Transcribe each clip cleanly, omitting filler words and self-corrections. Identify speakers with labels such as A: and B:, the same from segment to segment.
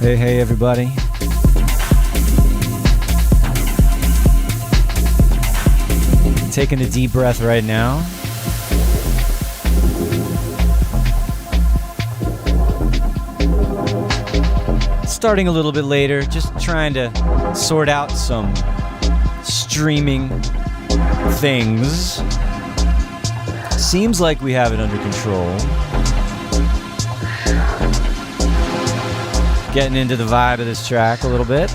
A: Hey, everybody. Taking a deep breath right now. Starting a little bit later, just trying to sort out some streaming things. Seems like we have it under control. Getting into the vibe of this track a little bit.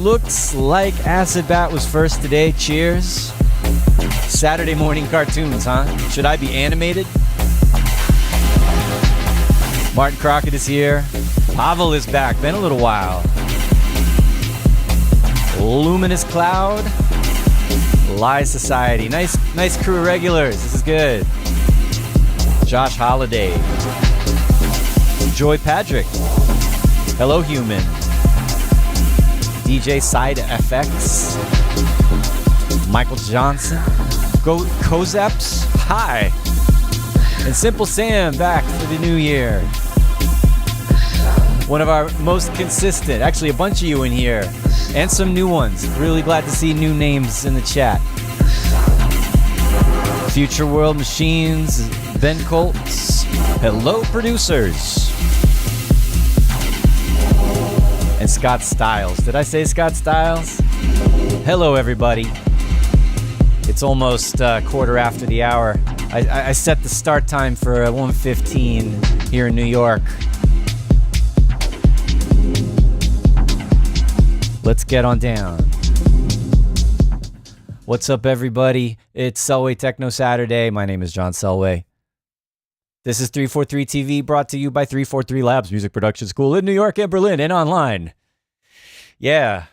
A: Looks like Acid Bat was first today. Cheers. Saturday morning cartoons, huh? Should I be animated? Martin Crockett is here. Pavel is back. Been a little while. Luminous Cloud. Lie Society. Nice crew of regulars. This is good. Josh Holiday. Joy Patrick. Hello, Human. DJ Side FX. Michael Johnson. Kozeps. Hi. And Simple Sam back for the new year. One of our most consistent, actually a bunch of you in here, and some new ones. Really glad to see new names in the chat. Future World Machines, Ben Colts. Hello, producers. And Scott Stiles. Did I say Scott Stiles? Hello, everybody. It's almost quarter after the hour. I set the start time for 1:15 here in New York. Let's get on down. What's up, everybody? It's Selway Techno Saturday. My name is John Selway. This is 343 TV, brought to you by 343 Labs Music Production School in New York and Berlin and online. Yeah,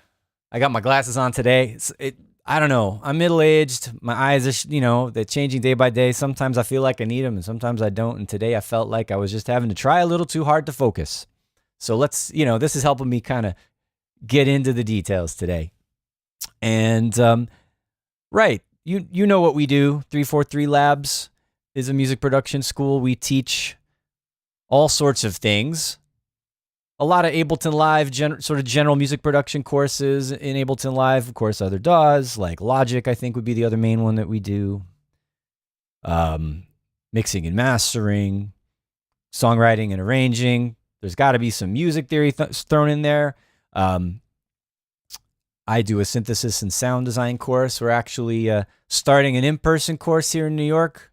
A: I got my glasses on today. I don't know. I'm middle-aged. My eyes are, they're changing day by day. Sometimes I feel like I need them, and sometimes I don't. And today I felt like I was just having to try a little too hard to focus. So let's, this is helping me kind of get into the details today. And, right, you know what we do. 343 Labs is a music production school. We teach all sorts of things. A lot of Ableton Live, sort of general music production courses in Ableton Live. Of course, other DAWs, like Logic, I think would be the other main one that we do. Mixing and mastering, songwriting and arranging. There's got to be some music theory thrown in there. I do a synthesis and sound design course. We're actually starting an in-person course here in New York.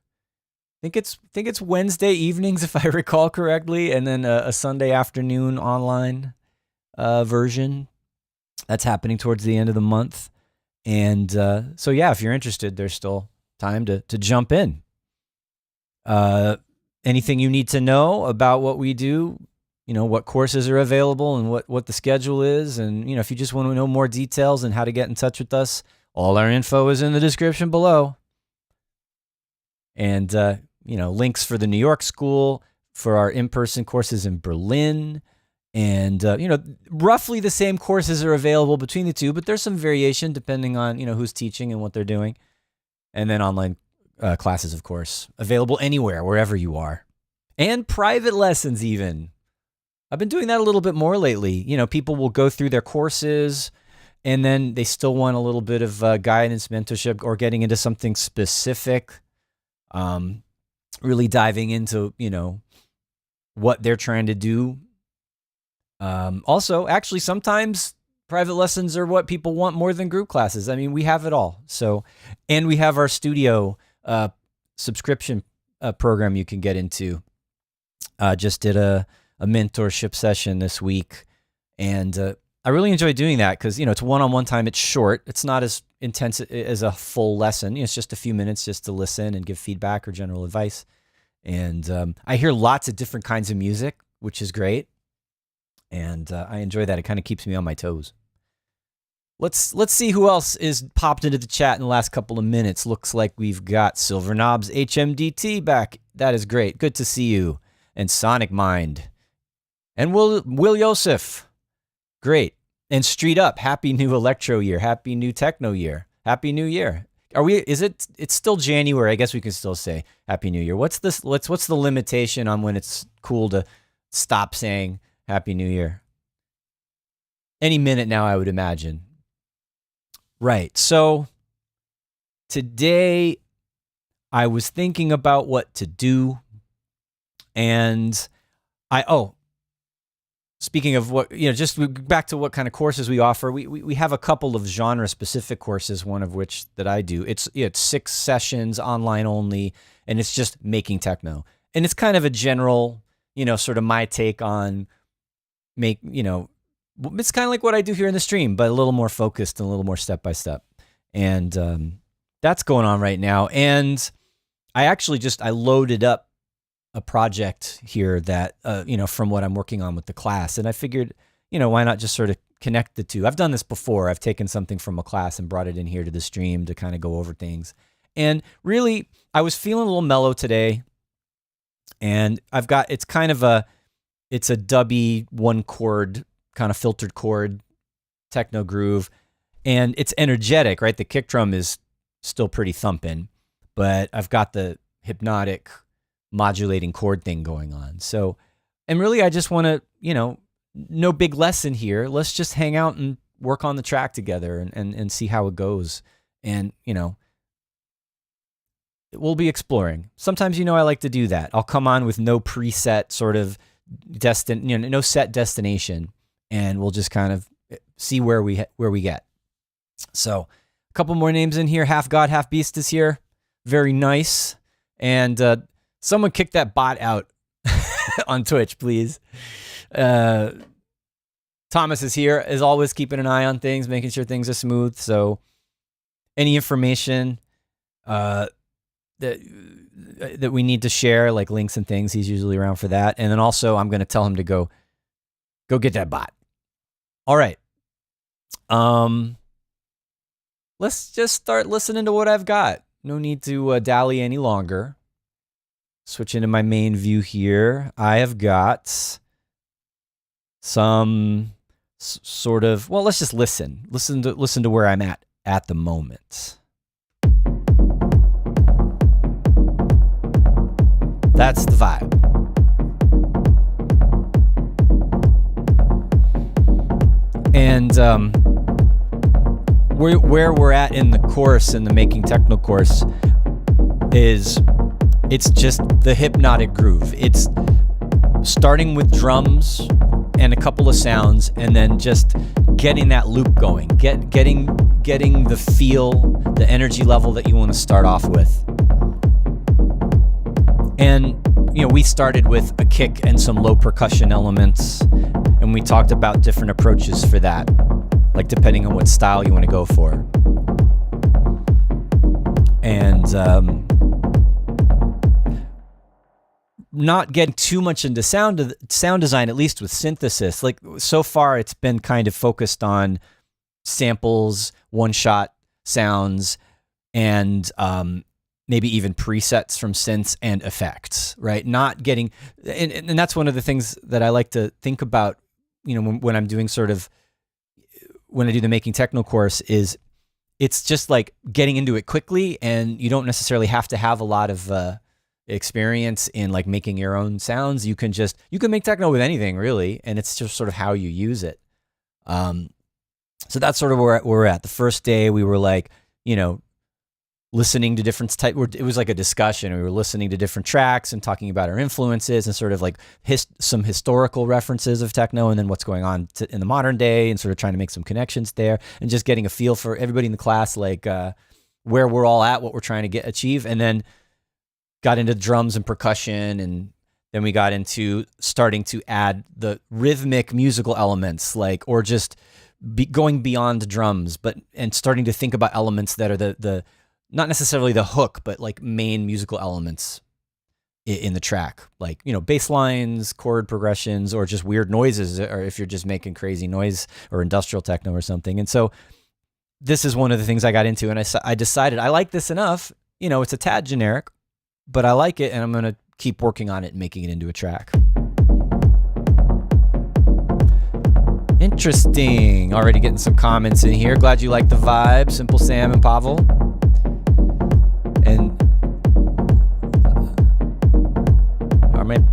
A: I think it's Wednesday evenings, if I recall correctly, and then a Sunday afternoon online version. That's happening towards the end of the month. And so, yeah, if you're interested, there's still time to jump in. Anything you need to know about what we do, what courses are available and what the schedule is. And, if you just want to know more details and how to get in touch with us, all our info is in the description below. And, links for the New York school, for our in-person courses in Berlin. And, roughly the same courses are available between the two, but there's some variation depending on, who's teaching and what they're doing. And then online classes, of course, available anywhere, wherever you are. And private lessons even. I've been doing that a little bit more lately. People will go through their courses and then they still want a little bit of guidance, mentorship, or getting into something specific. Really diving into, what they're trying to do. Also, actually, sometimes private lessons are what people want more than group classes. I mean, we have it all. So, and we have our studio subscription program you can get into. Just did a mentorship session this week, and I really enjoy doing that because, it's one-on-one time. It's short. It's not as intense as a full lesson. It's just a few minutes just to listen and give feedback or general advice. And I hear lots of different kinds of music, which is great. And I enjoy that. It kind of keeps me on my toes. Let's see who else is popped into the chat in the last couple of minutes. Looks like we've got Silver Knobs HMDT back. That is great. Good to see you. And Sonic Mind. And Will Yosef. Great. And Street Up. Happy new electro year. Happy new techno year. Happy New Year. It's still January. I guess we can still say Happy New Year. What's the limitation on when it's cool to stop saying Happy New Year? Any minute now, I would imagine. Right. So today I was thinking about what to do, and speaking of what, just back to what kind of courses we offer, we have a couple of genre-specific courses, one of which that I do. It's 6 sessions, online only, and it's just making techno. And it's kind of a general, sort of my take on it's kind of like what I do here in the stream, but a little more focused and a little more step-by-step. And that's going on right now. And I loaded up a project here that, from what I'm working on with the class. And I figured, why not just sort of connect the two? I've done this before. I've taken something from a class and brought it in here to the stream to kind of go over things. And really, I was feeling a little mellow today. And it's a dubby 1-chord, kind of filtered chord, techno groove. And it's energetic, right? The kick drum is still pretty thumping, but I've got the hypnotic modulating chord thing going on. So, and really I just want to, no big lesson here. Let's just hang out and work on the track together and see how it goes. And, we'll be exploring. Sometimes, I like to do that. I'll come on with no preset sort of no set destination, and we'll just kind of see where we get. So a couple more names in here. Half God, Half Beast is here. Very nice. And, someone kick that bot out on Twitch, please. Thomas is here, as always, keeping an eye on things, making sure things are smooth. So any information that we need to share, like links and things, he's usually around for that. And then also I'm going to tell him to go get that bot. All right. Let's just start listening to what I've got. No need to dally any longer. Switch into my main view here. I have got some sort of, well, let's just listen to where I'm at the moment. That's the vibe. And where we're at in the course, in the Making Techno course, is it's just the hypnotic groove. It's starting with drums and a couple of sounds, and then just getting that loop going, getting the feel, the energy level that you want to start off with. And we started with a kick and some low percussion elements, and we talked about different approaches for that, like depending on what style you want to go for. And not getting too much into sound design, at least with synthesis. Like so far, it's been kind of focused on samples, one-shot sounds, and maybe even presets from synths and effects, right? Not getting, and that's one of the things that I like to think about, when I'm doing when I do the Making Techno course, is it's just like getting into it quickly, and you don't necessarily have to have a lot of experience in like making your own sounds. You can make techno with anything really, and it's just sort of how you use it. So that's sort of where we're at. The first day we were like, listening to different type. It was like a discussion. We were listening to different tracks and talking about our influences and sort of like some historical references of techno, and then what's going on in the modern day, and sort of trying to make some connections there, and just getting a feel for everybody in the class, like where we're all at, what we're trying to achieve, and then got into drums and percussion, and then we got into starting to add the rhythmic musical elements, like, or just going beyond drums, and starting to think about elements that are the not necessarily the hook, but like main musical elements in the track, like, bass lines, chord progressions, or just weird noises, or if you're just making crazy noise or industrial techno or something. And so this is one of the things I got into, and I decided I like this enough. It's a tad generic, but I like it, and I'm going to keep working on it and making it into a track. Interesting. Already getting some comments in here. Glad you like the vibe. Simple Sam and Pavel. And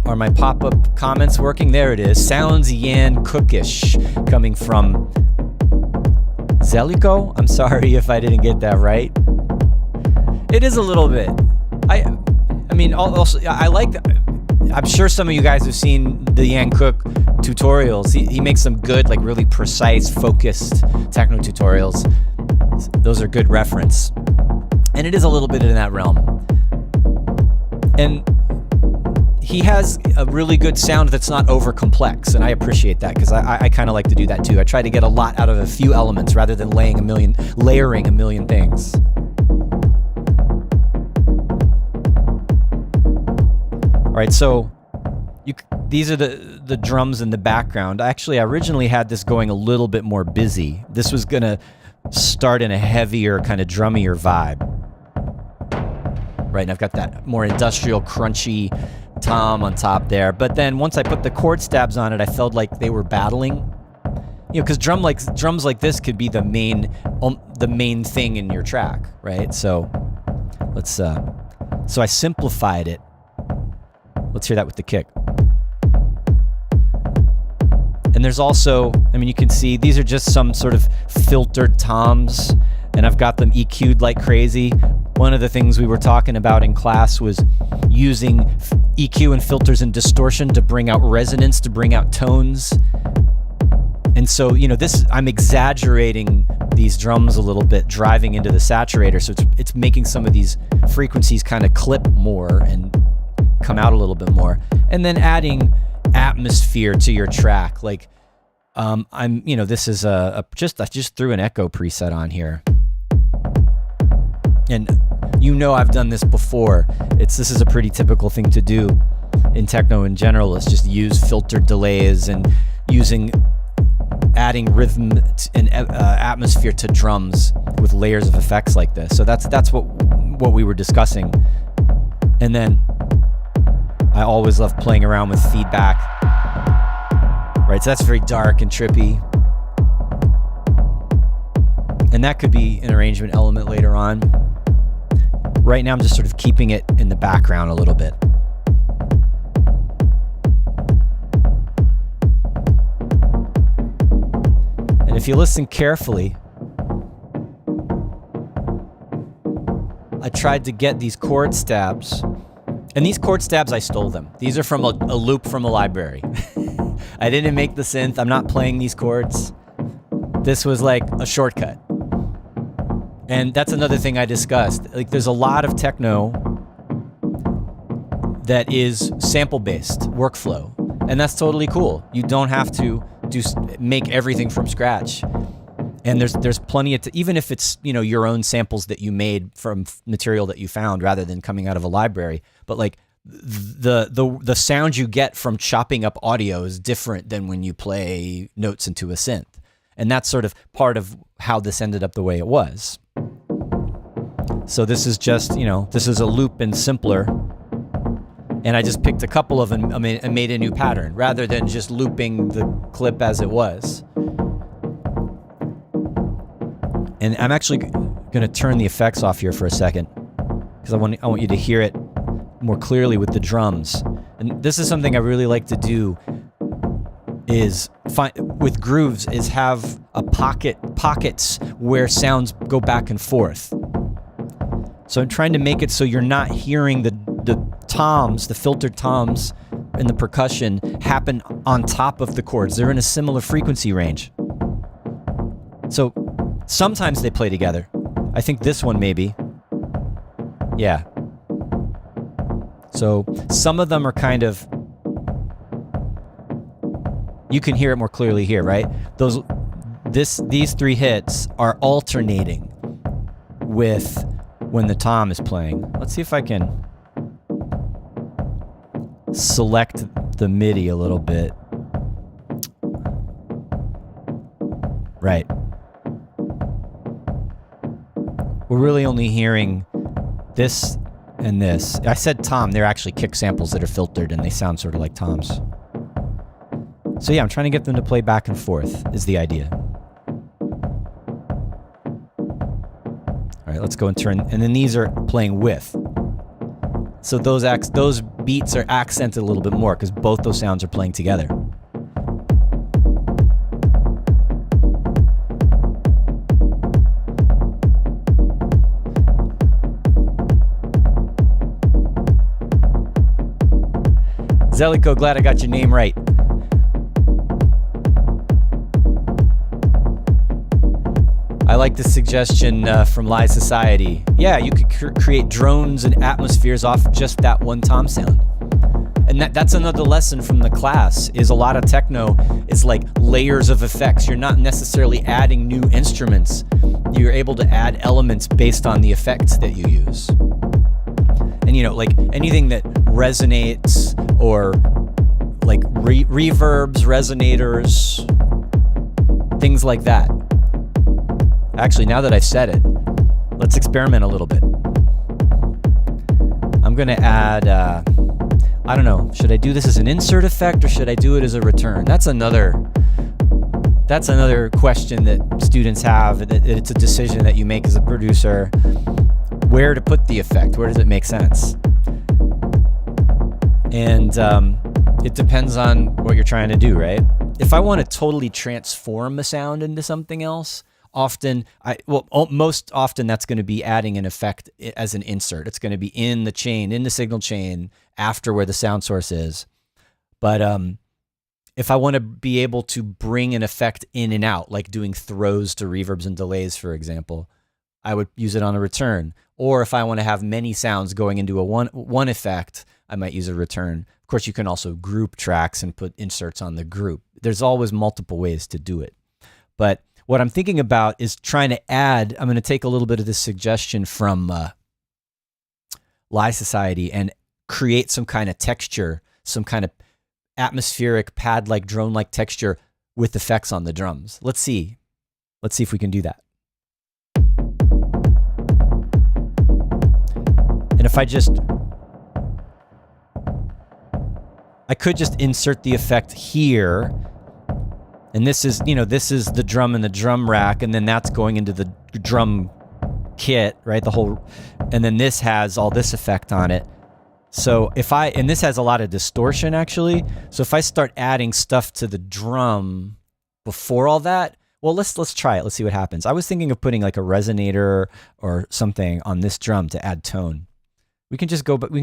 A: are my pop-up comments working? There it is. Sounds Yan Cookish coming from Zeliko. I'm sorry if I didn't get that right. It is a little bit. I mean, also I like. I'm sure some of you guys have seen the Yan Cook tutorials. He makes some good, like really precise, focused techno tutorials. Those are good reference. And it is a little bit in that realm. And he has a really good sound that's not over complex, and I appreciate that because I kind of like to do that too. I try to get a lot out of a few elements rather than layering a million things. All right, so these are the drums in the background. Actually, I originally had this going a little bit more busy. This was gonna start in a heavier, kind of drummier vibe. Right, and I've got that more industrial, crunchy tom on top there. But then once I put the chord stabs on it, I felt like they were battling. You know, because drums like this could be the main thing in your track, right? So so I simplified it. Let's hear that with the kick. And there's also, I mean, you can see these are just some sort of filtered toms, and I've got them EQ'd like crazy. One of the things we were talking about in class was using EQ and filters and distortion to bring out resonance, to bring out tones. And so, you know, I'm exaggerating these drums a little bit, driving into the saturator, so it's making some of these frequencies kind of clip more and come out a little bit more. And then adding atmosphere to your track. Like, this is I just threw an echo preset on here. And you know I've done this before. This is a pretty typical thing to do in techno in general, is just use filtered delays and adding rhythm and atmosphere to drums with layers of effects like this. So that's what we were discussing. And then I always love playing around with feedback. Right, so that's very dark and trippy. And that could be an arrangement element later on. Right now I'm just sort of keeping it in the background a little bit. And if you listen carefully, I tried to get these chord stabs. And these chord stabs, I stole them. These are from a loop from a library. I didn't make the synth. I'm not playing these chords. This was like a shortcut. And that's another thing I discussed. Like, there's a lot of techno that is sample-based workflow, and that's totally cool. You don't have to make everything from scratch. And there's plenty of even if it's, you know, your own samples that you made from material that you found rather than coming out of a library. But like the sound you get from chopping up audio is different than when you play notes into a synth. And that's sort of part of how this ended up the way it was. So this is just, you know, this is a loop and simpler. And I just picked a couple of them and made a new pattern rather than just looping the clip as it was. And I'm actually going to turn the effects off here for a second because I want you to hear it more clearly with the drums. And this is something I really like to do is with grooves is have a pockets where sounds go back and forth. So I'm trying to make it so you're not hearing the toms, the filtered toms and the percussion happen on top of the chords. They're in a similar frequency range. So sometimes they play together. I think this one maybe. Yeah. So some of them are kind of, you can hear it more clearly here, right? These three hits are alternating with when the tom is playing. Let's see if I can select the MIDI a little bit. Right. We're really only hearing this and this. I said tom, they're actually kick samples that are filtered and they sound sort of like toms. So yeah, I'm trying to get them to play back and forth is the idea. All right, let's go and turn, and then these are playing with. So those beats are accented a little bit more because both those sounds are playing together. Zeliko, glad I got your name right. I like the suggestion from Live Society. Yeah, you could create drones and atmospheres off just that one tom sound. And that's another lesson from the class, is a lot of techno is like layers of effects. You're not necessarily adding new instruments. You're able to add elements based on the effects that you use. And you know, like anything that resonates or like reverbs, resonators, things like that. Actually, now that I've said it, let's experiment a little bit. I'm gonna add, I don't know, should I do this as an insert effect or should I do it as a return? That's another question that students have. It's a decision that you make as a producer, where to put the effect, where does it make sense? And it depends on what you're trying to do, right? If I want to totally transform a sound into something else, most often that's going to be adding an effect as an insert. It's going to be in the chain, in the signal chain, after where the sound source is. But if I want to be able to bring an effect in and out, like doing throws to reverbs and delays, for example, I would use it on a return. Or if I want to have many sounds going into a one effect, I might use a return. Of course, you can also group tracks and put inserts on the group. There's always multiple ways to do it. But what I'm thinking about is trying to add, I'm going to take a little bit of this suggestion from Live Society and create some kind of texture, some kind of atmospheric pad-like, drone-like texture with effects on the drums. Let's see if we can do that. And if I could just insert the effect here. And this is the drum and the drum rack, and then that's going into the drum kit, right? And then this has all this effect on it. So and this has a lot of distortion actually. So if I start adding stuff to the drum before all that, well, let's try it. Let's see what happens. I was thinking of putting like a resonator or something on this drum to add tone. We can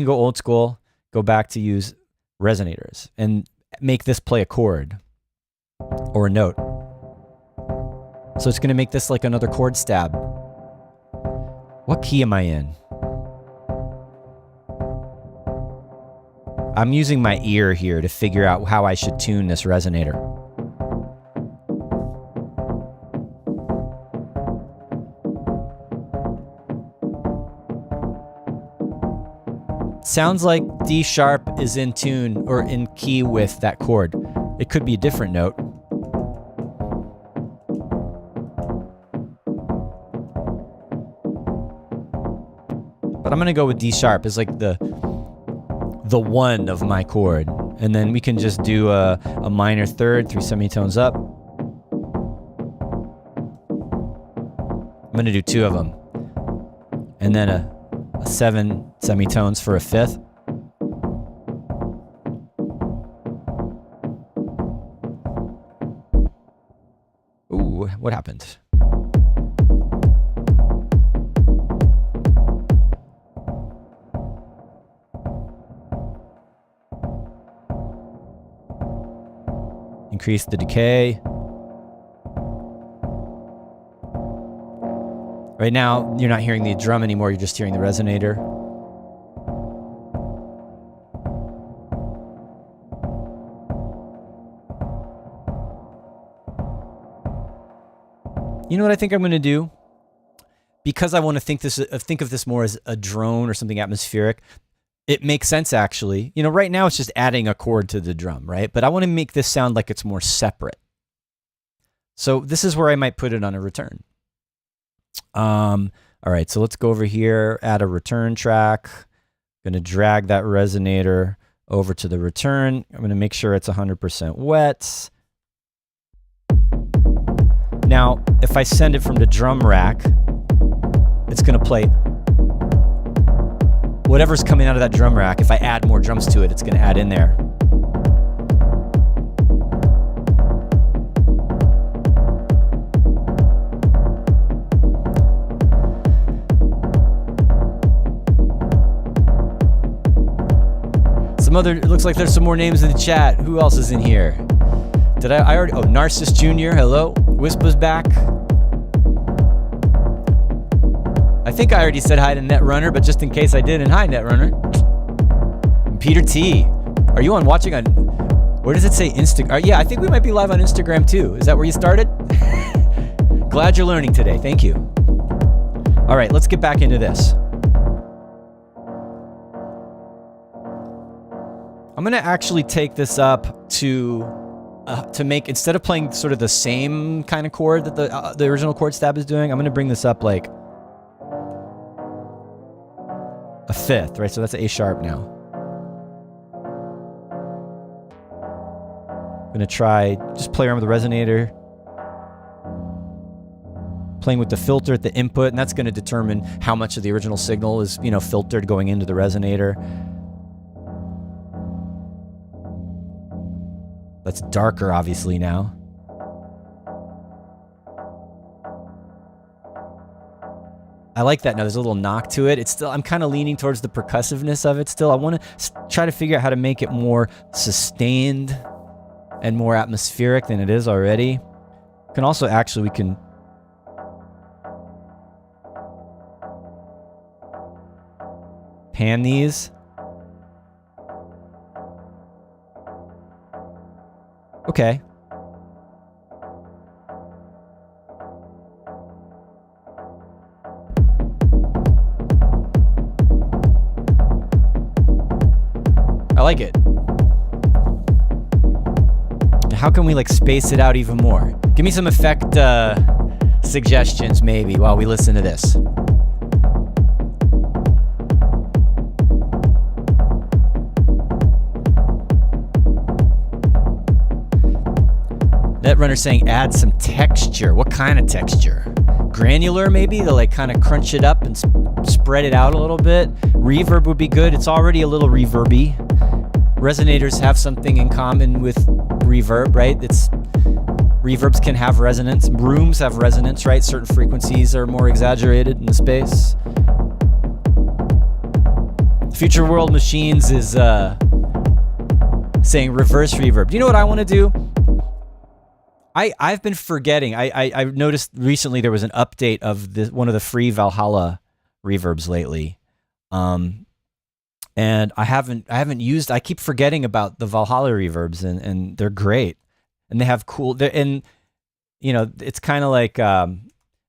A: go old school, go back to use resonators and make this play a chord or a note. So it's going to make this like another chord stab. What key am I in? I'm using my ear here to figure out how I should tune this resonator. Sounds like D sharp is in tune or in key with that chord. It could be a different note. But I'm gonna go with D sharp as like the one of my chord. And then we can just do a minor third, 3 semitones up. I'm gonna do 2 of them. And then a 7 semitones for a 5th. Ooh, what happened? Increase the decay. Right now, you're not hearing the drum anymore, you're just hearing the resonator. You know what I think I'm going to do? Because I want to think of this more as a drone or something atmospheric, it makes sense actually. You know, right now it's just adding a chord to the drum, right? But I want to make this sound like it's more separate. So this is where I might put it on a return. All right, so let's go over here, add a return track. Going to drag that resonator over to the return. I'm going to make sure it's 100% wet. Now, if I send it from the drum rack, it's going to play whatever's coming out of that drum rack. If I add more drums to it, it's going to add in there. It looks like there's some more names in the chat. Who else is in here? Did I already? Oh, Narcissus Jr. Hello. Wispa's back. I think I already said hi to Netrunner, but just in case I didn't, hi Netrunner. Peter T. Are you watching on, where does it say Instagram? Yeah, I think we might be live on Instagram too. Is that where you started? Glad you're learning today. Thank you. All right, let's get back into this. I'm gonna actually take this up to make, instead of playing sort of the same kind of chord that the original chord stab is doing, I'm gonna bring this up like a fifth, right? So that's A sharp now. I'm gonna try, just play around with the resonator, playing with the filter at the input, and that's gonna determine how much of the original signal is, you know, filtered going into the resonator. That's darker, obviously, now. I like that now. There's a little knock to it. It's still, I'm kind of leaning towards the percussiveness of it still. I want to try to figure out how to make it more sustained and more atmospheric than it is already. Can also actually, we can pan these. Okay. I like it. How can we like space it out even more? Give me some effect suggestions maybe while we listen to this. Netrunner saying add some texture. What kind of texture? Granular maybe, to like kind of crunch it up and spread it out a little bit. Reverb would be good. It's already a little reverby. Resonators have something in common with reverb, right? Reverbs can have resonance. Rooms have resonance, right? Certain frequencies are more exaggerated in the space. Future World Machines is saying reverse reverb. Do you know what I want to do? I've been forgetting. I noticed recently there was an update of one of the free Valhalla reverbs lately, and I haven't used. I keep forgetting about the Valhalla reverbs, and they're great, and they have cool. And you know, it's kind of like the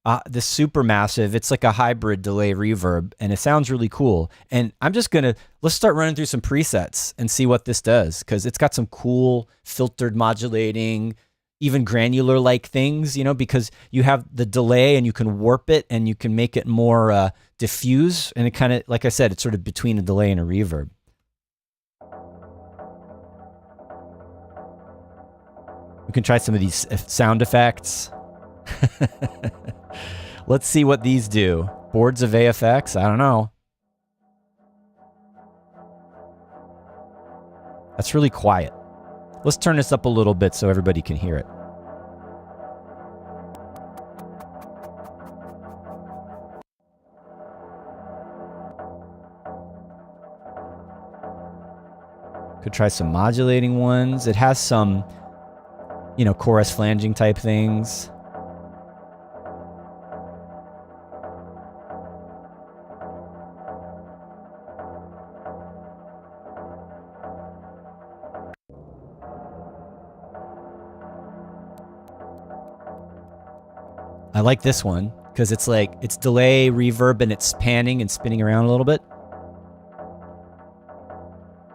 A: Supermassive. It's like a hybrid delay reverb, and it sounds really cool. And I'm just let's start running through some presets and see what this does, because it's got some cool filtered modulating, even granular like things, you know, because you have the delay and you can warp it and you can make it more diffuse. And it kind of, like I said, it's sort of between a delay and a reverb. We can try some of these sound effects. Let's see what these do. Boards of AFX, I don't know. That's really quiet. Let's turn this up a little bit so everybody can hear it. Could try some modulating ones. It has some, you know, chorus flanging type things. I like this one because it's like, it's delay, reverb, and it's panning and spinning around a little bit.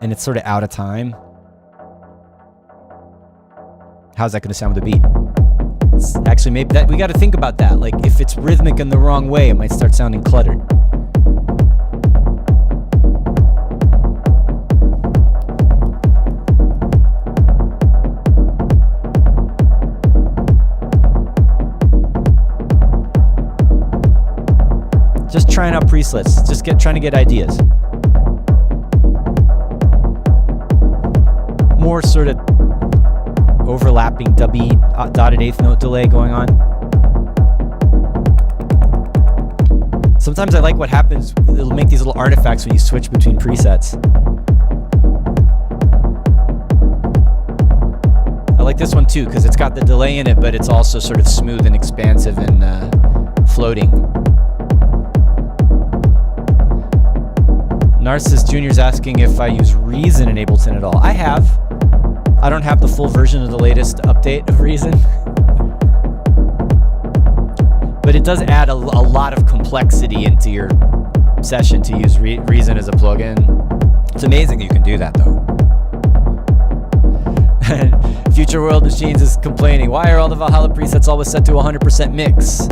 A: And it's sort of out of time. How's that going to sound with the beat? It's actually, maybe that we got to think about that. Like, if it's rhythmic in the wrong way, it might start sounding cluttered. trying out presets, just trying to get ideas. More sort of overlapping dubby dotted eighth note delay going on. Sometimes I like what happens, it'll make these little artifacts when you switch between presets. I like this one too, because it's got the delay in it, but it's also sort of smooth and expansive and floating. Narcissus Jr. is asking if I use Reason in Ableton at all. I have. I don't have the full version of the latest update of Reason. But it does add a lot of complexity into your session to use Reason as a plugin. It's amazing you can do that though. Future World Machines is complaining, why are all the Valhalla presets always set to 100% mix?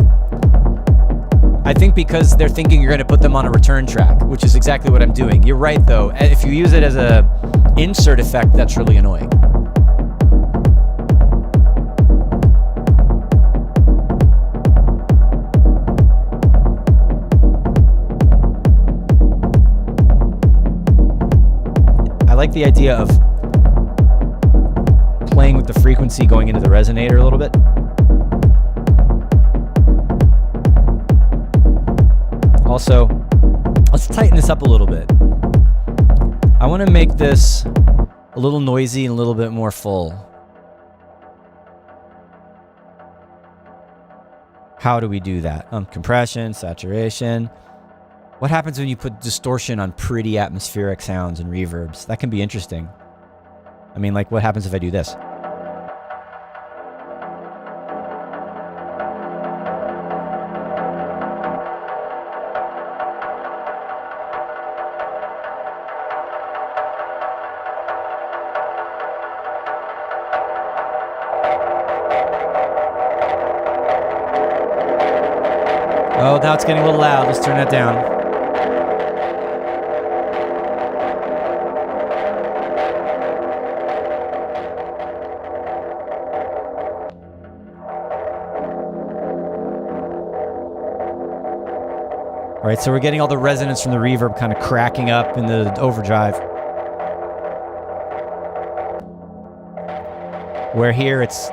A: I think because they're thinking you're going to put them on a return track, which is exactly what I'm doing. You're right though, if you use it as a insert effect, that's really annoying. I like the idea of playing with the frequency going into the resonator a little bit. Also, let's tighten this up a little bit. I want to make this a little noisy and a little bit more full. How do we do that? Compression, saturation. What happens when you put distortion on pretty atmospheric sounds and reverbs? That can be interesting. I mean, like, what happens if I do this? Oh, now it's getting a little loud. Let's turn that down. All right, so we're getting all the resonance from the reverb kind of cracking up in the overdrive. Where here it's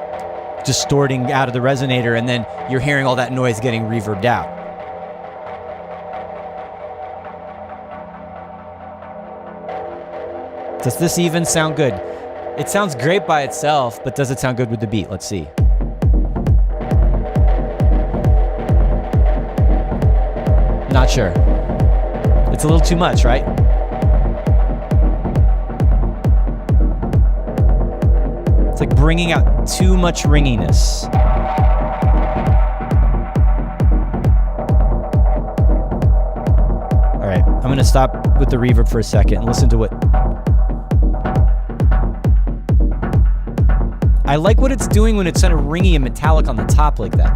A: distorting out of the resonator, and then you're hearing all that noise getting reverbed out. Does this even sound good? It sounds great by itself, but does it sound good with the beat? Let's see. Not sure. It's a little too much, right? It's like bringing out too much ringiness. All right, I'm gonna stop with the reverb for a second and listen to what... I like what it's doing when it's kind of ringy and metallic on the top like that.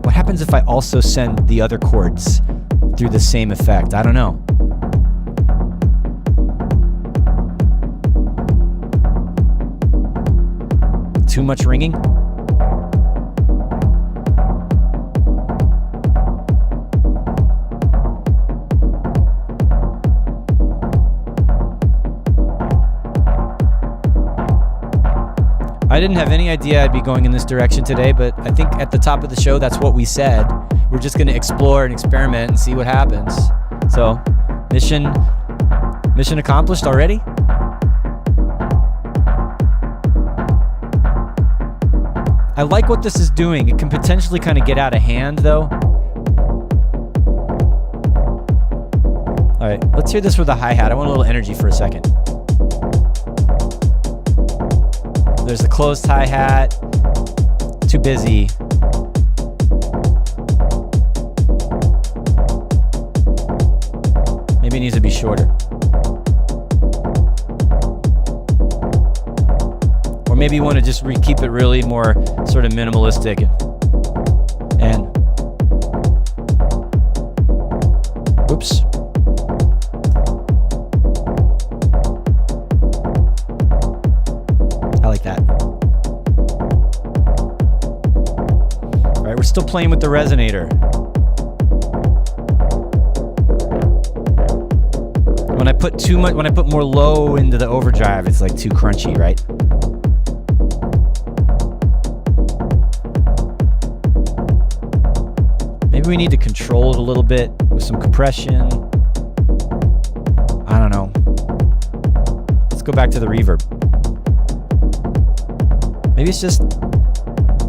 A: What happens if I also send the other chords through the same effect? I don't know. Too much ringing? I didn't have any idea I'd be going in this direction today, but I think at the top of the show, that's what we said. We're just going to explore and experiment and see what happens. So, mission accomplished already? I like what this is doing. It can potentially kind of get out of hand, though. All right, let's hear this with a hi-hat. I want a little energy for a second. There's the closed hi-hat. Too busy. Maybe it needs to be shorter. Or maybe you want to just keep it really more sort of minimalistic. And oops. I like that. still playing with the resonator. When I put more low into the overdrive, it's like too crunchy, right? Maybe we need to control it a little bit with some compression. I don't know. Let's go back to the reverb. Maybe it's just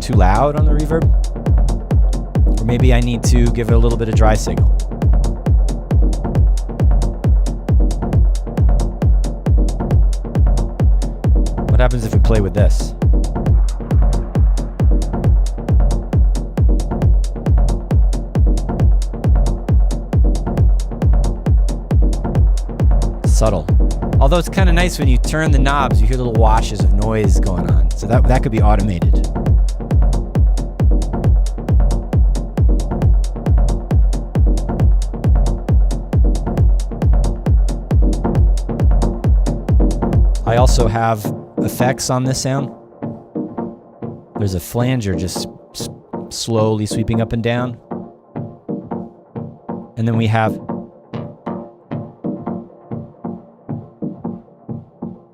A: too loud on the reverb. Or maybe I need to give it a little bit of dry signal. What happens if we play with this? Subtle. Although it's kind of nice when you turn the knobs, you hear little washes of noise going on. So that could be automated. I also have effects on this sound. There's a flanger just slowly sweeping up and down. And then we have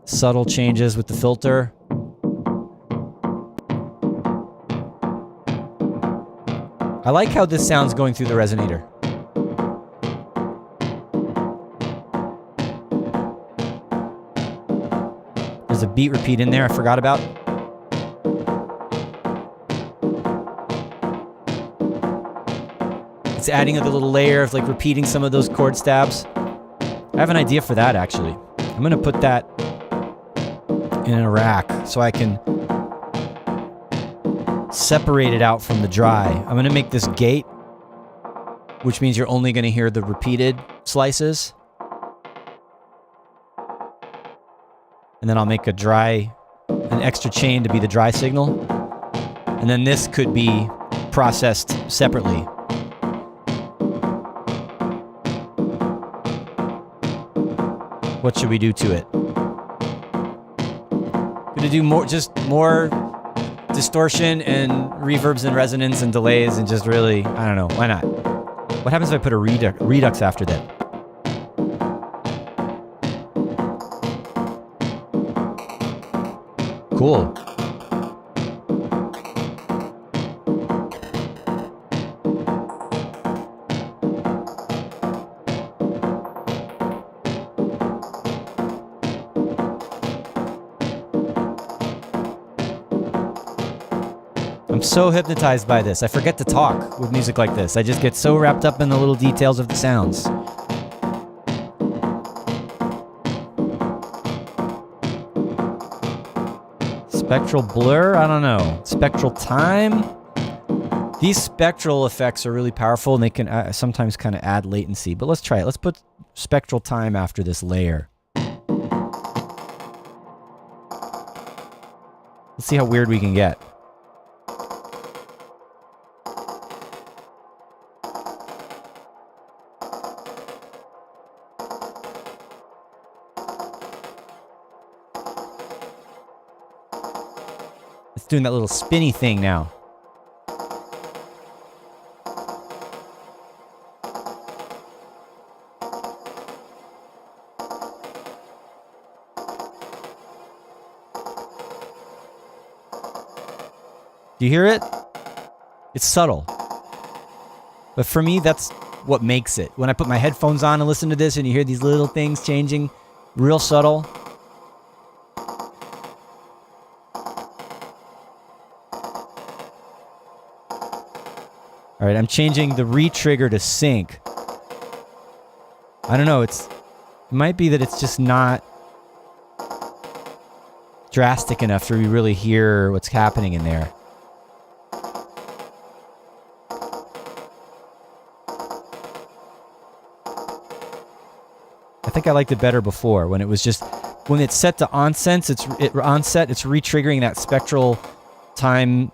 A: subtle changes with the filter. I like how this sounds going through the resonator. There's a beat repeat in there I forgot about. It's adding a little layer of like repeating some of those chord stabs. I have an idea for that actually. I'm gonna put that in a rack so I can separate it out from the dry. I'm going to make this gate, which means you're only going to hear the repeated slices. And then I'll make an extra chain to be the dry signal. And then this could be processed separately. What should we do to it? Gonna do more distortion and reverbs and resonance and delays and just really, I don't know, why not? What happens if I put a redux after that? Cool. I'm so hypnotized by this. I forget to talk with music like this. I just get so wrapped up in the little details of the sounds. Spectral blur? I don't know. Spectral time? These spectral effects are really powerful and they can sometimes kind of add latency. But let's try it. Let's put spectral time after this layer. Let's see how weird we can get. It's doing that little spinny thing now. Do you hear it? It's subtle. But for me, that's what makes it. When I put my headphones on and listen to this and you hear these little things changing, real subtle. All right, I'm changing the re-trigger to sync. I don't know, it might be that it's just not drastic enough to really hear what's happening in there. I think I liked it better before when it was just, when it's set to onset, it's re-triggering that spectral time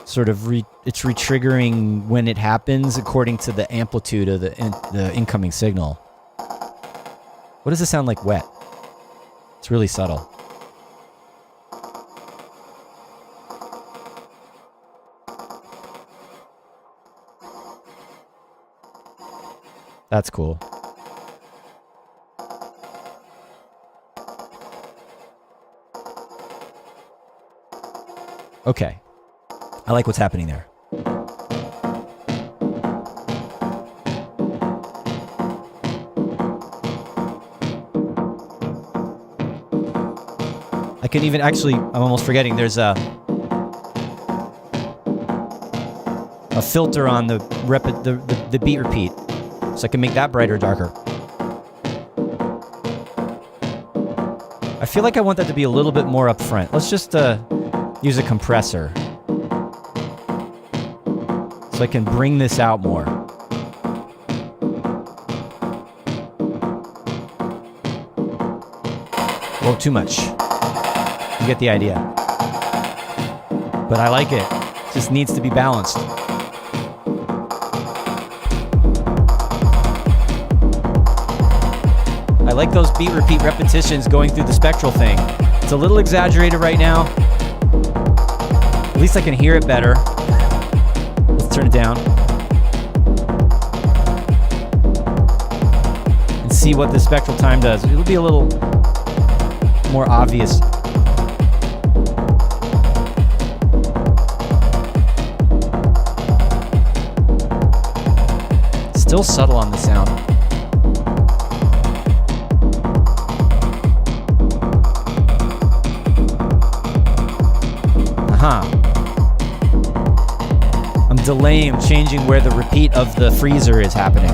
A: sort of it's re-triggering when it happens according to the amplitude of the incoming signal. What does this sound like wet? It's really subtle. That's cool. Okay. I like what's happening there. I can even actually, I'm almost forgetting, there's a filter on the beat repeat. So I can make that brighter or darker. I feel like I want that to be a little bit more up front. Let's just use a compressor so I can bring this out more. Whoa, too much. You get the idea. But I like it. It just needs to be balanced. I like those beat repeat repetitions going through the spectral thing. It's a little exaggerated right now. At least I can hear it better. Let's turn it down. And see what the spectral time does. It'll be a little more obvious. Still subtle on the sound. I'm delaying, I'm changing where the repeat of the freezer is happening.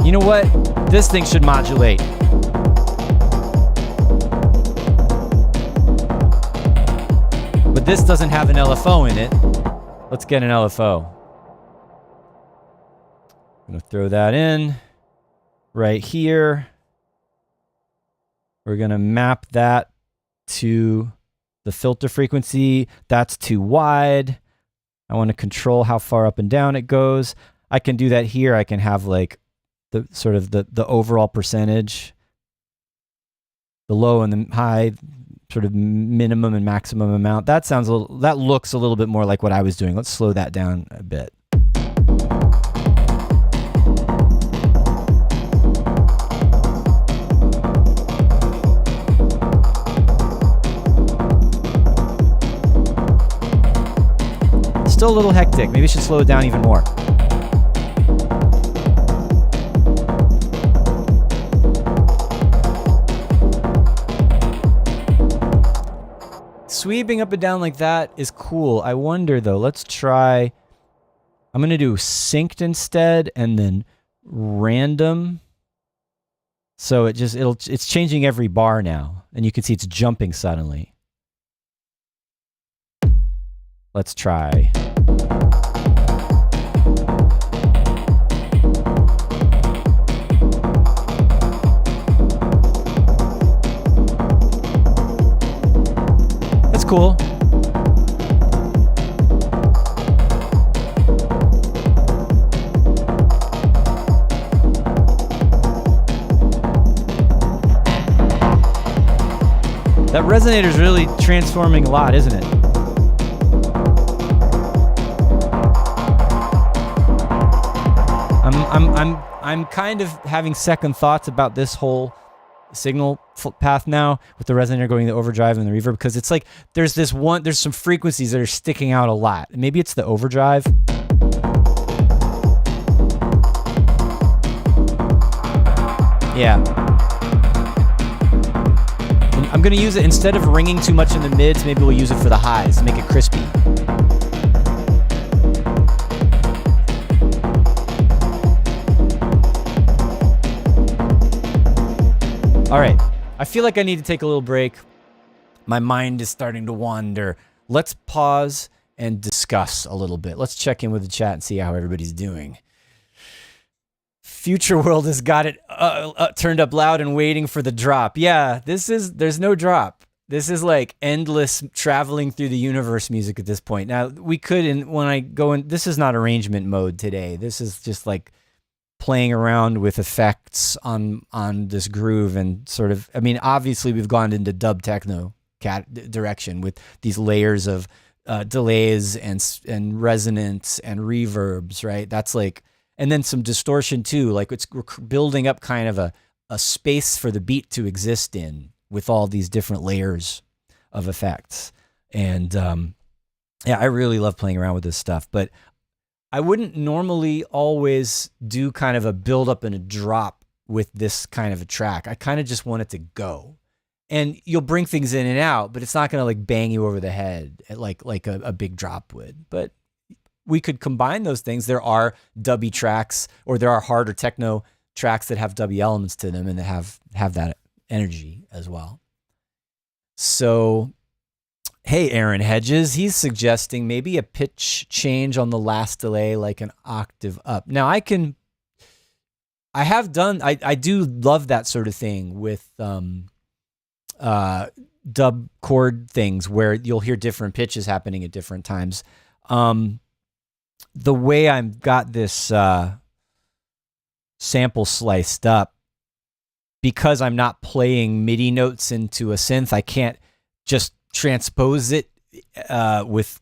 A: You know what? This thing should modulate. But this doesn't have an LFO in it. Let's get an LFO. I'm going to throw that in right here. We're going to map that to the filter frequency. That's too wide. I want to control how far up and down it goes. I can do that here. I can have like the sort of the overall percentage, the low and the high, sort of minimum and maximum amount. That looks a little bit more like what I was doing. Let's slow that down a bit. Still a little hectic. Maybe I should slow it down even more. Sweeping up and down like that is cool. I wonder though, let's try, I'm going to do synced instead and then random. So it's changing every bar now. And you can see it's jumping suddenly. Let's try. Cool. That resonator's really transforming a lot, isn't it? I'm kind of having second thoughts about this whole signal path now with the resonator going the overdrive and the reverb, because it's like there's some frequencies that are sticking out a lot. Maybe it's the overdrive. Yeah. And I'm gonna use it instead of ringing too much in the mids. Maybe we'll use it for the highs to make it crispy. All right, I feel like I need to take a little break. My mind is starting to wander. Let's pause and discuss a little bit. Let's check in with the chat and see how everybody's doing. Future World has got it turned up loud and waiting for the drop. Yeah, there's no drop. This is like endless traveling through the universe music at this point. Now we could, and when I go in, this is not arrangement mode today. This is just like playing around with effects on this groove and sort of. I mean, obviously we've gone into dub techno direction with these layers of delays and resonance and reverbs, right? That's like, and then some distortion too. Like we're building up kind of a space for the beat to exist in, with all these different layers of effects. And yeah, I really love playing around with this stuff, but I wouldn't normally always do kind of a build up and a drop with this kind of a track. I kind of just want it to go. And you'll bring things in and out, but it's not going to like bang you over the head like a big drop would. But we could combine those things. There are dubby tracks, or there are harder techno tracks that have dubby elements to them and that have that energy as well. So, hey, Aaron Hedges, he's suggesting maybe a pitch change on the last delay, like an octave up. Now I do love that sort of thing with dub chord things where you'll hear different pitches happening at different times. The way I've got this sample sliced up, because I'm not playing MIDI notes into a synth, I can't just transpose it with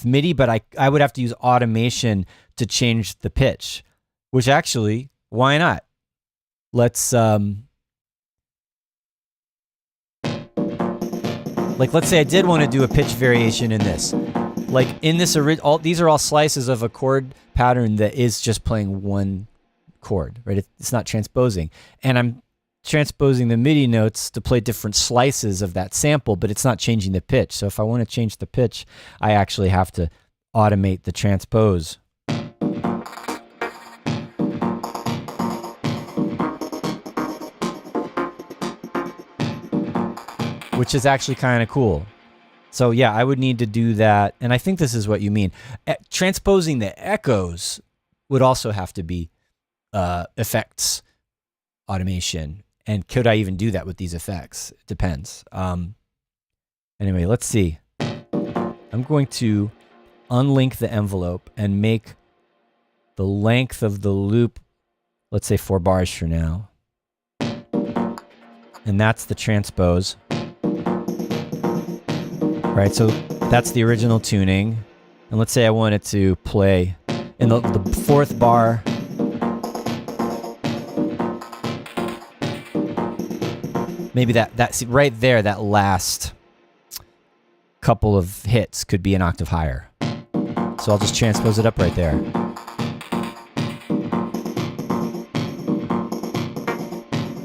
A: MIDI, but I would have to use automation to change the pitch, which actually, why not? Let's let's say I did want to do a pitch variation in this. Like in this, these are all slices of a chord pattern that is just playing one chord, right? It's not transposing. And I'm transposing the MIDI notes to play different slices of that sample, but it's not changing the pitch. So if I want to change the pitch, I actually have to automate the transpose. Which is actually kind of cool. So yeah, I would need to do that. And I think this is what you mean. Transposing the echoes would also have to be effects automation. And could I even do that with these effects? It depends. Anyway, let's see. I'm going to unlink the envelope and make the length of the loop, let's say 4 bars for now. And that's the transpose. Right, so that's the original tuning. And let's say I wanted to play in the 4th bar. Maybe that's right there, that last couple of hits could be an octave higher. So I'll just transpose it up right there.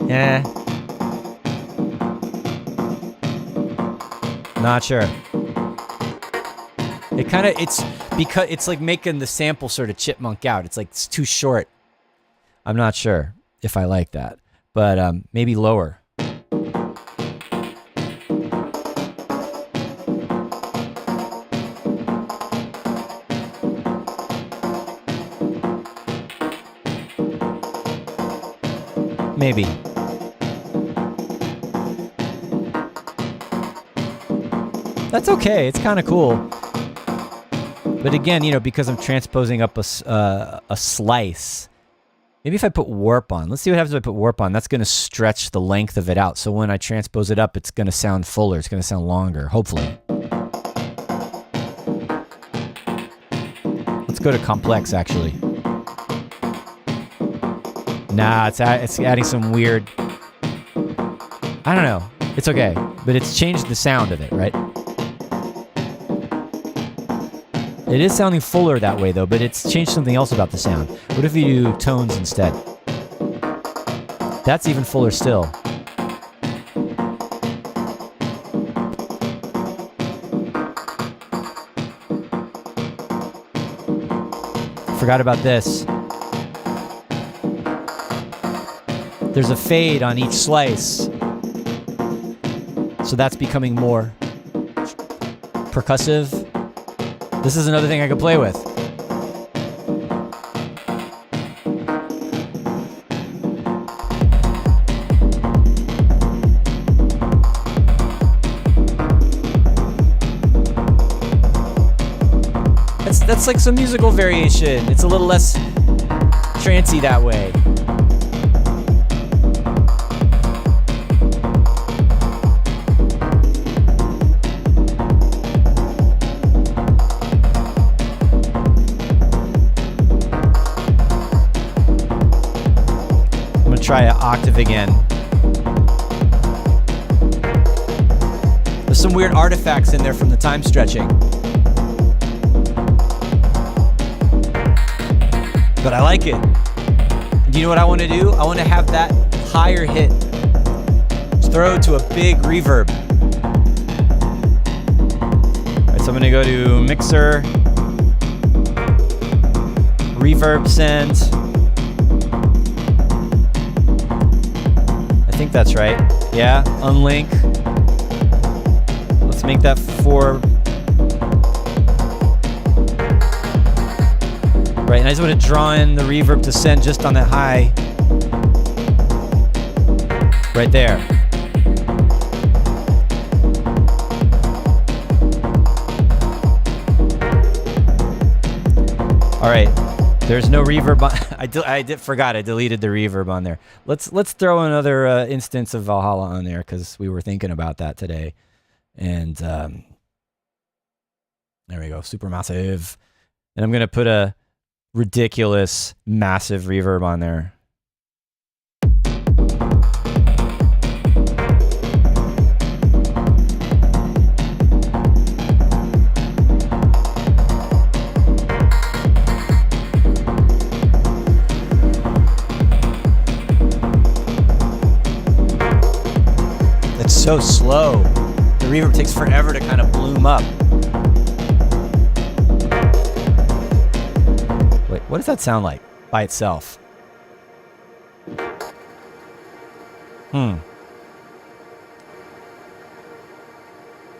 A: Yeah. Not sure. It's like making the sample sort of chipmunk out. It's like it's too short. I'm not sure if I like that, but maybe lower. Maybe. That's okay. It's kind of cool. But again, because I'm transposing up a slice, maybe if I put warp on, let's see what happens if I put warp on. That's going to stretch the length of it out. So when I transpose it up, it's going to sound fuller. It's going to sound longer, hopefully. Let's go to complex, actually. Nah, it's adding some weird... I don't know. It's okay. But it's changed the sound of it, right? It is sounding fuller that way, though, but it's changed something else about the sound. What if you do tones instead? That's even fuller still. Forgot about this. There's a fade on each slice. So that's becoming more percussive. This is another thing I could play with. that's like some musical variation. It's a little less trancey that way. I'm gonna try an octave again. There's some weird artifacts in there from the time stretching. But I like it. Do you know what I want to do? I want to have that higher hit throw to a big reverb. All right, so I'm going to go to Mixer, Reverb Send. I think that's right. Yeah, unlink. Let's make that 4. Right, and I just want to draw in the reverb to send just on that high. Right there. All right, there's no reverb on. I forgot I deleted the reverb on there. Let's throw another instance of Valhalla on there because we were thinking about that today. And there we go, supermassive. And I'm gonna put a ridiculous massive reverb on there. It's so slow. The reverb takes forever to kind of bloom up. Wait, what does that sound like by itself?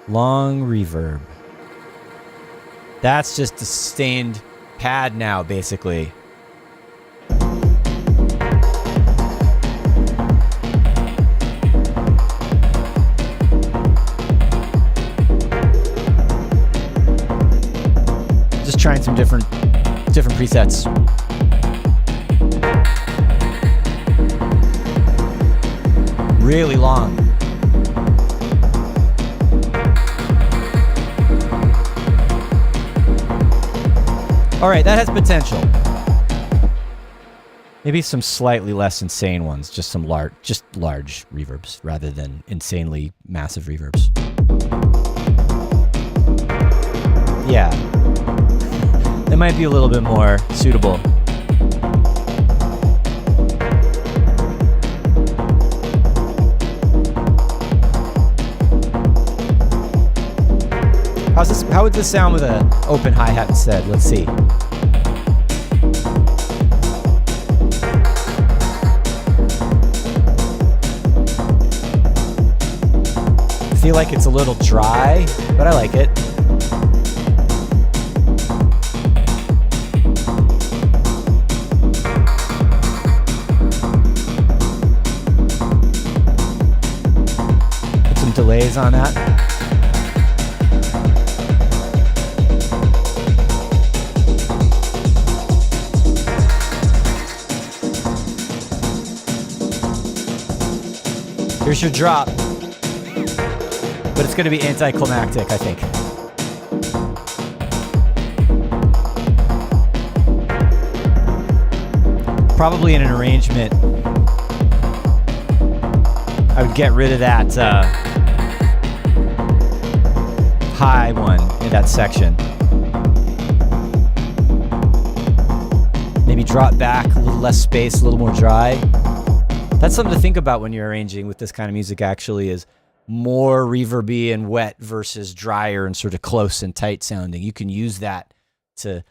A: Long reverb. That's just a sustained pad now, basically. Just trying some different presets. Really long. All right, that has potential. Maybe some slightly less insane ones, just some large reverbs rather than insanely massive reverbs. Yeah. That might be a little bit more suitable. How would this sound with an open hi-hat instead? Let's see. I feel like it's a little dry, but I like it. Put some delays on that. Here's your drop, but it's going to be anticlimactic, I think. Probably in an arrangement, I would get rid of that high one in that section. Maybe drop back, a little less space, a little more dry. That's something to think about when you're arranging with this kind of music, actually, is more reverby and wet versus drier and sort of close and tight sounding. You can use that to,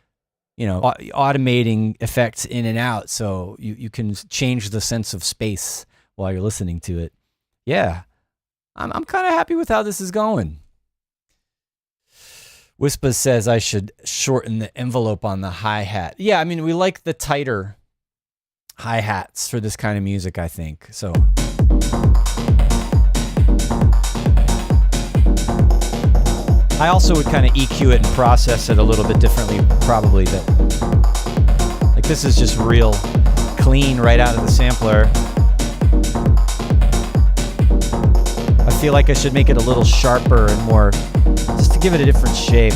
A: you know, automating effects in and out, so you can change the sense of space while you're listening to it. Yeah, I'm kind of happy with how this is going. Wispa says I should shorten the envelope on the hi-hat. Yeah, I mean, we like the tighter hi-hats for this kind of music, I think. So I also would kind of EQ it and process it a little bit differently, probably, but like this is just real clean right out of the sampler. I feel like I should make it a little sharper and more, just to give it a different shape.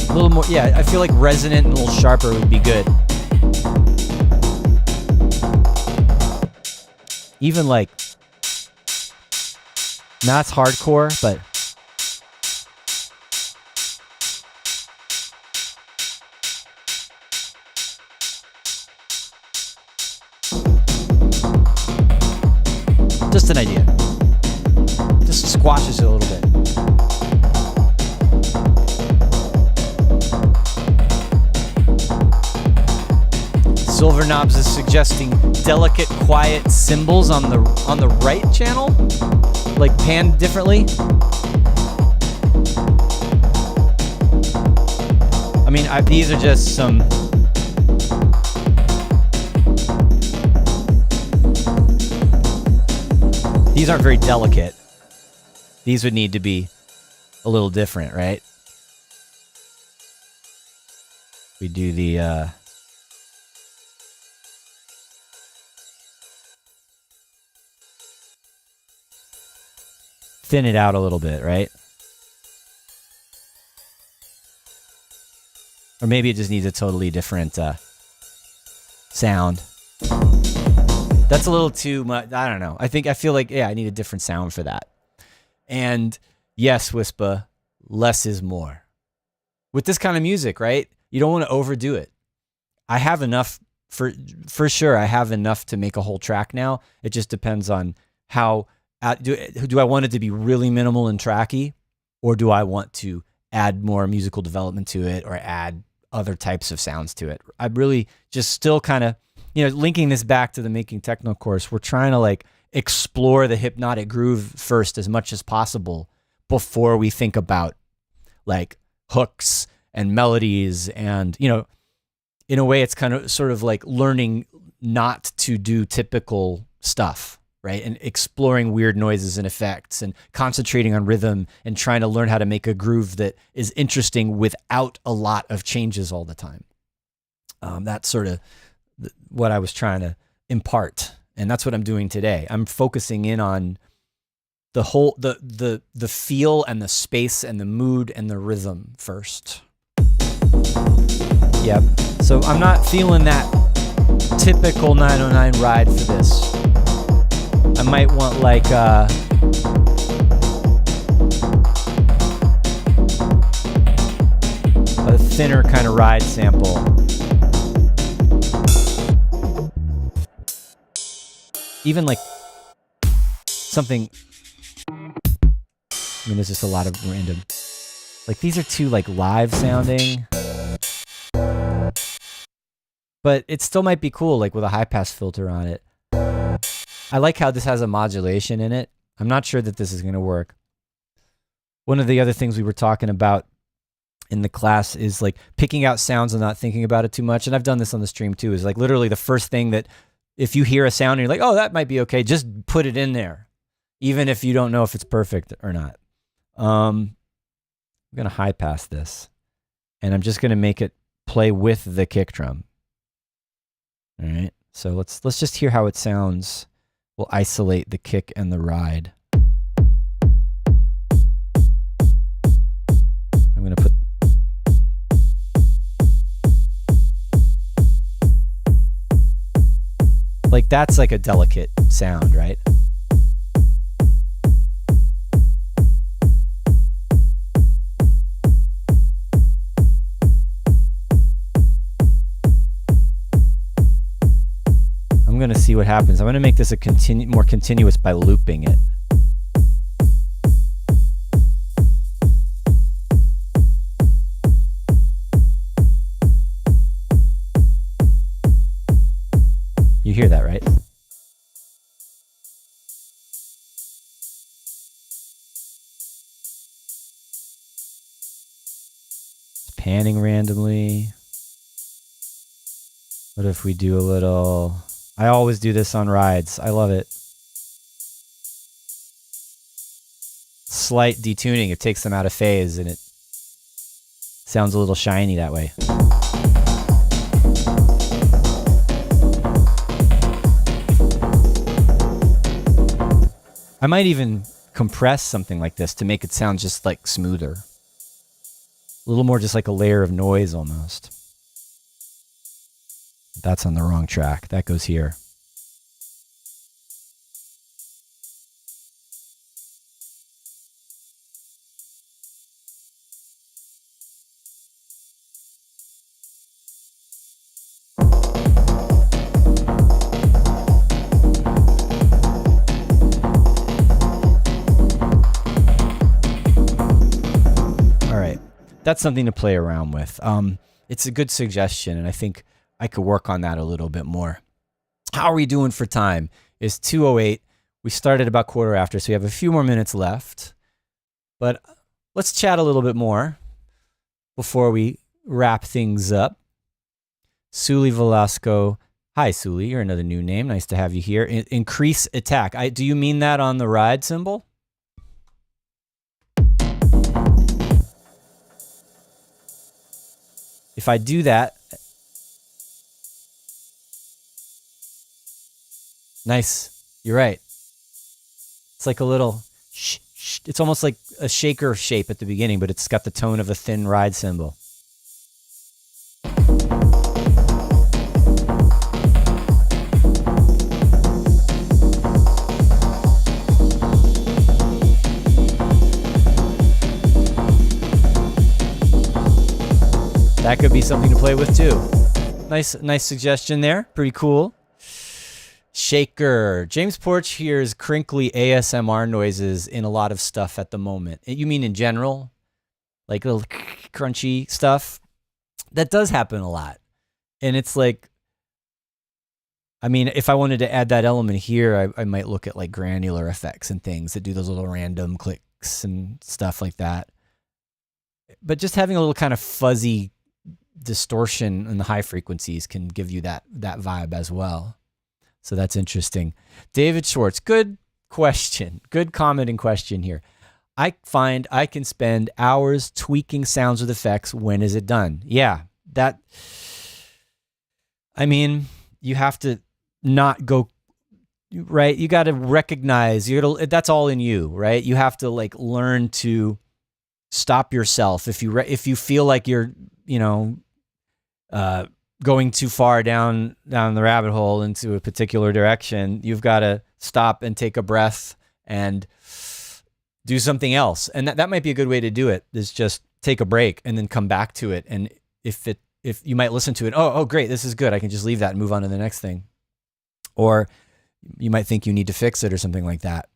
A: A little more, yeah, I feel like resonant and a little sharper would be good. Even like, now it's hardcore, but just an idea. Just squashes it a little bit. Silver Knobs is suggesting delicate, quiet cymbals on the right channel, like panned differently. I mean, these are just some. These aren't very delicate. These would need to be a little different, right? We do the. Thin it out a little bit, right? Or maybe it just needs a totally different sound. That's a little too much. I don't know. I feel like, yeah, I need a different sound for that. And yes, Wispa, less is more. With this kind of music, right? You don't want to overdo it. I have enough, for sure, I have enough to make a whole track now. It just depends on how... Do I want it to be really minimal and tracky, or do I want to add more musical development to it or add other types of sounds to it? I really just still kind of, linking this back to the Making Techno course, we're trying to like explore the hypnotic groove first as much as possible before we think about like hooks and melodies. And, in a way it's kind of sort of like learning not to do typical stuff. Right? And exploring weird noises and effects and concentrating on rhythm and trying to learn how to make a groove that is interesting without a lot of changes all the time. That's sort of what I was trying to impart. And that's what I'm doing today. I'm focusing in on the whole, the feel and the space and the mood and the rhythm first. Yep. So I'm not feeling that typical 909 ride for this. I might want like a thinner kind of ride sample. Even like something, there's just a lot of random. Like these are too like live sounding. But it still might be cool like with a high pass filter on it. I like how this has a modulation in it. I'm not sure that this is going to work. One of the other things we were talking about in the class is like picking out sounds and not thinking about it too much. And I've done this on the stream too, is like literally the first thing that if you hear a sound and you're like, oh, that might be okay, just put it in there, even if you don't know if it's perfect or not. I'm going to high pass this and I'm just going to make it play with the kick drum. All right. So let's just hear how it sounds. We'll isolate the kick and the ride. I'm going to put... Like that's like a delicate sound, right? I'm going to see what happens. I'm going to make this more continuous by looping it. You hear that, right? It's panning randomly. What if we do a little... I always do this on rides. I love it. slight detuning, it takes them out of phase and it sounds a little shiny that way. I might even compress something like this to make it sound just like smoother. A little more just like a layer of noise almost. That's on the wrong track. That goes here. That's something to play around with. It's a good suggestion, and I think I could work on that a little bit more. How are we doing for time? It's 2:08. We started about 1:15, so we have a few more minutes left. But let's chat a little bit more before we wrap things up. Suli Velasco. Hi, Suli. You're another new name. Nice to have you here. Increase attack. Do you mean that on the ride symbol? If I do that, nice. You're right. It's like a little, it's almost like a shaker shape at the beginning, but it's got the tone of a thin ride cymbal. That could be something to play with too. Nice suggestion there. Pretty cool. Shaker. James Porch hears crinkly ASMR noises in a lot of stuff at the moment. You mean in general? Like little crunchy stuff? That does happen a lot. And it's like, I mean, if I wanted to add that element here, I might look at like granular effects and things that do those little random clicks and stuff like that. But just having a little kind of fuzzy distortion in the high frequencies can give you that vibe as well. So that's interesting. David Schwartz, good question. Good comment and question here. I find I can spend hours tweaking sounds with effects. When is it done? Yeah, I mean, you have to not go, right? You got to recognize, that's all in you, right? You have to like learn to stop yourself. If you feel like you're, going too far down the rabbit hole into a particular direction, you've got to stop and take a breath and do something else. And that might be a good way to do it, is just take a break and then come back to it. And if you might listen to it, oh great, this is good, I can just leave that and move on to the next thing. Or you might think you need to fix it or something like that.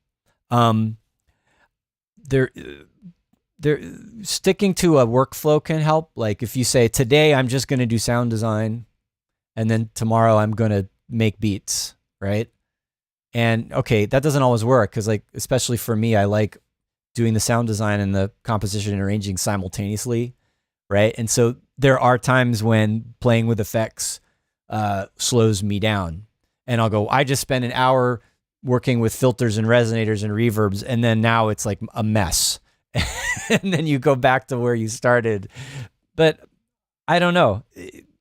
A: They're sticking to a workflow can help. Like if you say, today I'm just going to do sound design and then tomorrow I'm going to make beats, right? And okay, that doesn't always work because, like, especially for me, I like doing the sound design and the composition and arranging simultaneously, right? And so there are times when playing with effects slows me down, and I'll go, I just spent an hour working with filters and resonators and reverbs, and then now it's like a mess. And then you go back to where you started. But I don't know.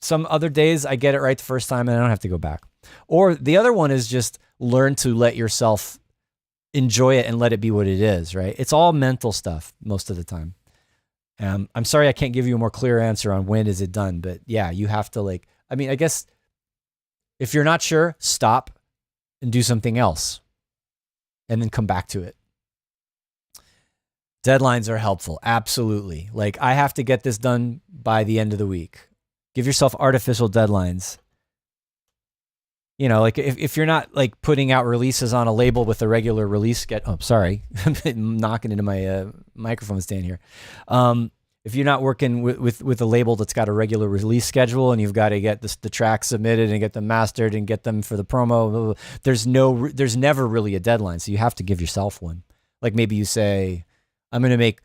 A: Some other days I get it right the first time and I don't have to go back. Or the other one is just learn to let yourself enjoy it and let it be what it is, right? It's all mental stuff most of the time. I'm sorry I can't give you a more clear answer on when is it done, but yeah, you have to I guess if you're not sure, stop and do something else and then come back to it. Deadlines are helpful. Absolutely. Like, I have to get this done by the end of the week. Give yourself artificial deadlines. Like if you're not like putting out releases on a label with a regular release schedule. Oh, sorry. I'm knocking into my microphone stand here. If you're not working with a label that's got a regular release schedule and you've got to get the tracks submitted and get them mastered and get them for the promo, blah, blah, blah, there's never really a deadline. So you have to give yourself one. Like maybe you say, I'm going to make,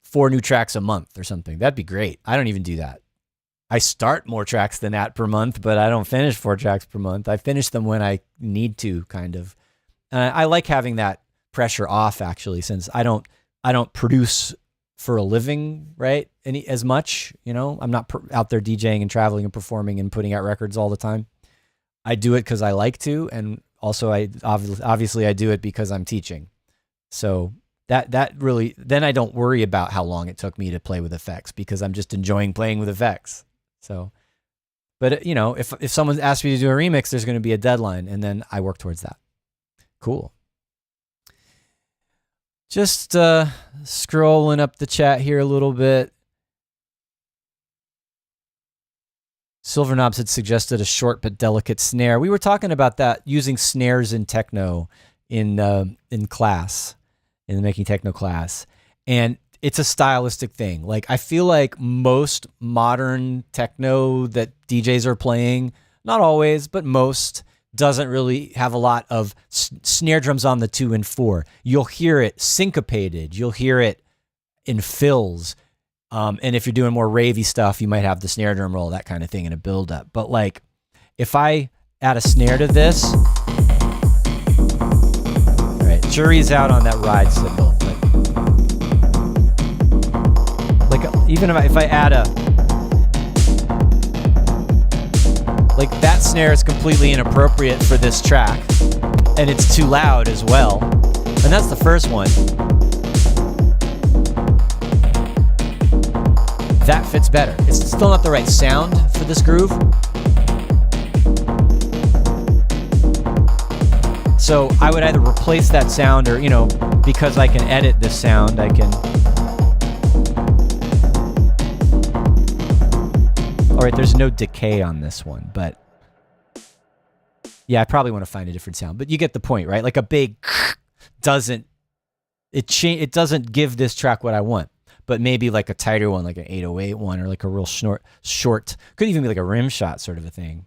A: 4 new tracks a month or something. That'd be great. I don't even do that. I start more tracks than that per month, but I don't finish 4 tracks per month. I finish them when I need to, kind of. I like having that pressure off, actually, since I don't produce for a living, right? As much, I'm not out there DJing and traveling and performing and putting out records all the time. I do it because I like to, and also I obviously I do it because I'm teaching. So that really, then I don't worry about how long it took me to play with effects because I'm just enjoying playing with effects. So, but if someone asks me to do a remix, there's going to be a deadline, and then I work towards that. Cool. Just scrolling up the chat here a little bit. Silver Knobs had suggested a short but delicate snare. We were talking about that, using snares in techno in class, in the Making Techno class. And it's a stylistic thing. Like, I feel like most modern techno that DJs are playing, not always, but most, doesn't really have a lot of snare drums on the 2 and 4. You'll hear it syncopated. You'll hear it in fills. And if you're doing more ravey stuff, you might have the snare drum roll, that kind of thing, in a build up. But like, if I add a snare to this, all right, jury's out on that ride signal. Like even if I add like that snare is completely inappropriate for this track, and it's too loud as well. And that's the first one. That fits better. It's still not the right sound for this groove. So I would either replace that sound or, because I can edit this sound, I can... All right, there's no decay on this one, but... Yeah, I probably want to find a different sound, but you get the point, right? Like a big doesn't... It doesn't give this track what I want. But maybe like a tighter one, like an 808 one, or like a real short, could even be like a rim shot sort of a thing.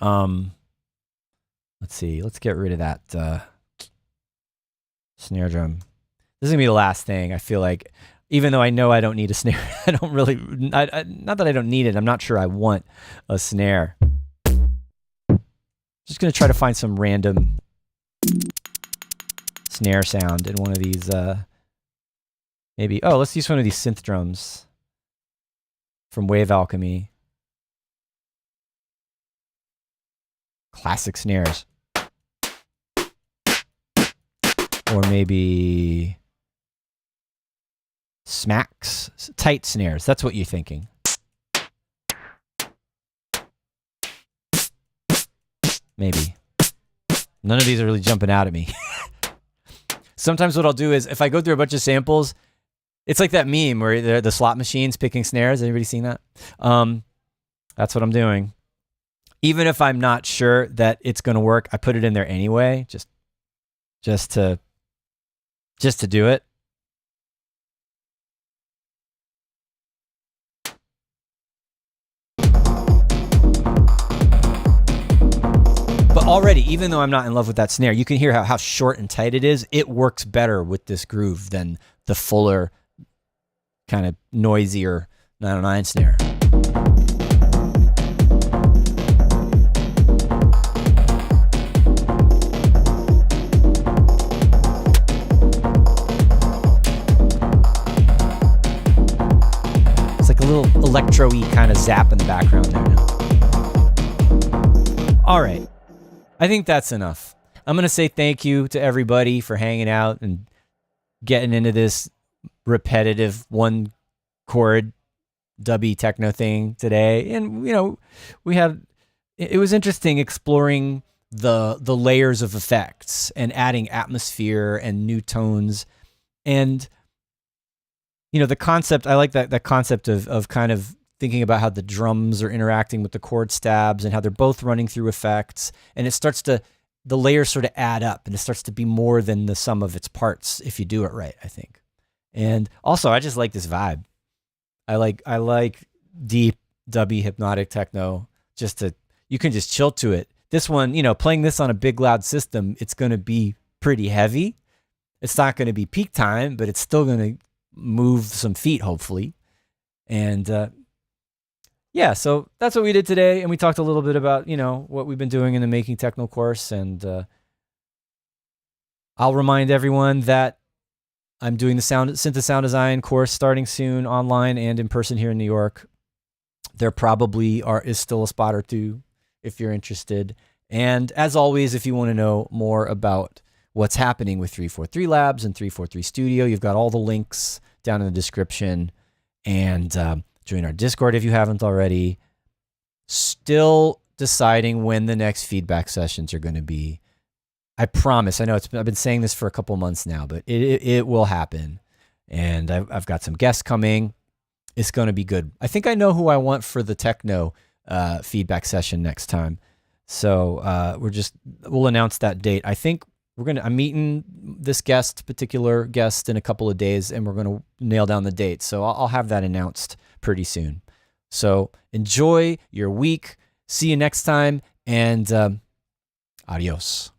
A: Let's see. Let's get rid of that snare drum. This is gonna be the last thing. I feel like, even though I know I don't need a snare, I don't really. Not that I don't need it. I'm not sure I want a snare. Just gonna try to find some random snare sound in one of these. Maybe, let's use one of these synth drums from Wave Alchemy. Classic snares. Or maybe smacks, tight snares. That's what you're thinking. Maybe. None of these are really jumping out at me. Sometimes what I'll do is, if I go through a bunch of samples, it's like that meme where the slot machines picking snares. Anybody seen that? That's what I'm doing. Even if I'm not sure that it's going to work, I put it in there anyway, just to do it. But already, even though I'm not in love with that snare, you can hear how short and tight it is. It works better with this groove than the fuller, kind of noisier 909 snare. It's like a little electro-y kind of zap in the background there now. All right. I think that's enough. I'm going to say thank you to everybody for hanging out and getting into this repetitive one chord dubby techno thing today. And it was interesting exploring the layers of effects and adding atmosphere and new tones. And the concept, I like that concept of kind of thinking about how the drums are interacting with the chord stabs and how they're both running through effects, and the layers sort of add up, and it starts to be more than the sum of its parts if you do it right, I think. And also, I just like this vibe. I like deep, dubby, hypnotic techno. You can just chill to it. This one, playing this on a big, loud system, it's going to be pretty heavy. It's not going to be peak time, but it's still going to move some feet, hopefully. And yeah, so that's what we did today. And we talked a little bit about, what we've been doing in the Making Techno course. And I'll remind everyone that I'm doing the synth sound design course starting soon, online and in person here in New York. There probably is still a spot or two if you're interested. And as always, if you want to know more about what's happening with 343 Labs and 343 Studio, you've got all the links down in the description. And join our Discord if you haven't already. Still deciding when the next feedback sessions are going to be. I promise. I know I've been saying this for a couple months now, but it will happen. And I've got some guests coming. It's going to be good. I think I know who I want for the Techno feedback session next time. So we'll announce that date. I think I'm meeting this particular guest in a couple of days, and we're going to nail down the date. So I'll have that announced pretty soon. So enjoy your week. See you next time, and adios.